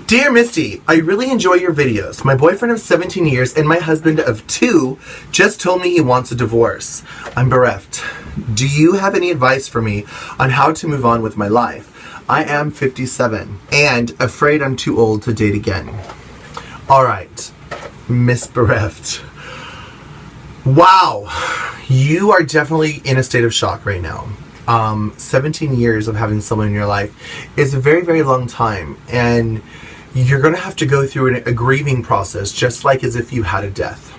Dear Misty, I really enjoy your videos. My boyfriend of 17 years and my husband of 2 just told me he wants a divorce. I'm bereft. Do you have any advice for me on how to move on with my life? I am 57 and afraid I'm too old to date again. Alright, Miss Bereft. Wow, you are definitely in a state of shock right now. 17 years of having someone in your life is a very, very long time, and you're going to have to go through a grieving process just like as if you had a death,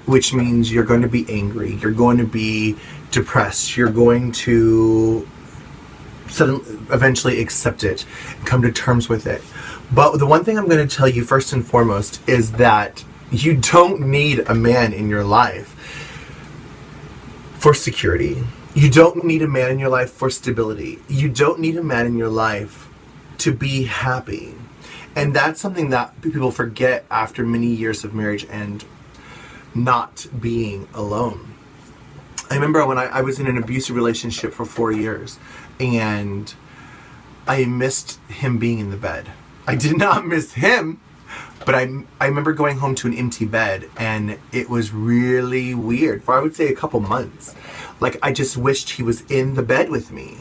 which means you're going to be angry, you're going to be depressed, you're going to eventually accept it and come to terms with it. But the one thing I'm going to tell you first and foremost is that you don't need a man in your life for security. You don't need a man in your life for stability. You don't need a man in your life to be happy. And that's something that people forget after many years of marriage and not being alone. I remember when I was in an abusive relationship for 4 years, and I missed him being in the bed. I did not miss him, but I remember going home to an empty bed, and it was really weird for, I would say, a couple months. Like, I just wished he was in the bed with me.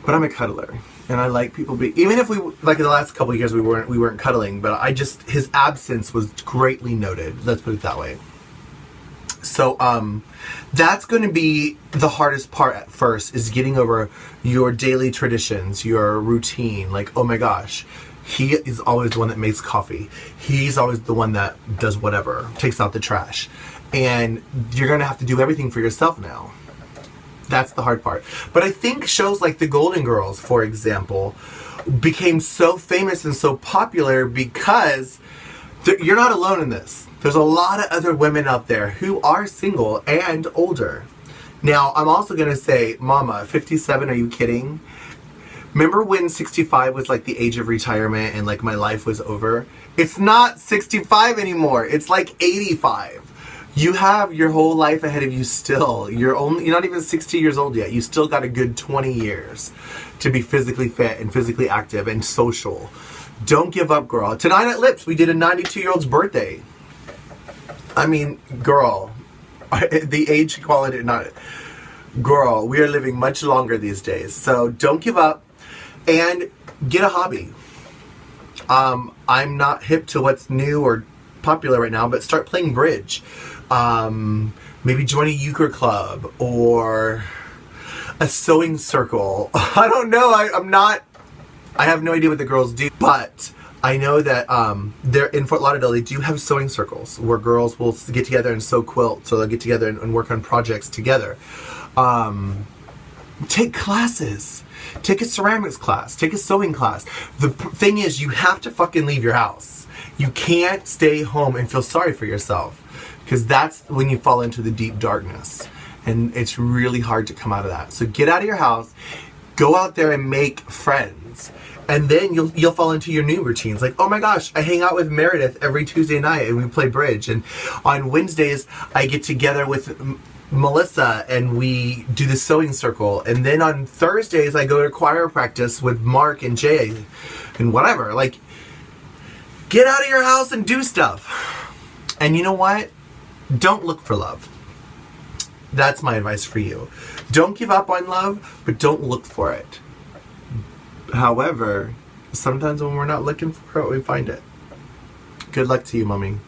But I'm a cuddler, and I like people even if we, like in the last couple of years we weren't cuddling, but his absence was greatly noted. Let's put it that way. So, that's going to be the hardest part at first, is getting over your daily traditions, your routine. Like, oh my gosh, he is always the one that makes coffee. He's always the one that does whatever, takes out the trash. And you're going to have to do everything for yourself now. That's the hard part. But I think shows like The Golden Girls, for example, became so famous and so popular because you're not alone in this. There's a lot of other women out there who are single and older. Now, I'm also going to say, Mama, 57, are you kidding? Remember when 65 was like the age of retirement and like my life was over? It's not 65 anymore. It's like 85. You have your whole life ahead of you still. You're not even 60 years old yet. You still got a good 20 years to be physically fit and physically active and social. Don't give up, girl. Tonight at Lips, we did a 92-year-old's birthday. I mean, girl, the age equality, girl, we are living much longer these days. So don't give up and get a hobby. I'm not hip to what's new or popular right now, but start playing bridge. Maybe join a euchre club or a sewing circle. I don't know. I have no idea what the girls do, but I know that they're in Fort Lauderdale. They do have sewing circles where girls will get together and sew quilts, so they'll get together and work on projects together. Take classes. Take a ceramics class. Take a sewing class. The thing is, you have to fucking leave your house. You can't stay home and feel sorry for yourself, because that's when you fall into the deep darkness, and it's really hard to come out of that. So get out of your house, go out there and make friends, and then you'll fall into your new routines. Like, oh my gosh, I hang out with Meredith every Tuesday night and we play bridge, and on Wednesdays I get together with Melissa and we do the sewing circle, and then on Thursdays I go to choir practice with Mark and Jay and whatever. Like, get out of your house and do stuff. And you know what? Don't look for love. That's my advice for you. Don't give up on love, but don't look for it. However, sometimes when we're not looking for it, we find it. Good luck to you, mommy.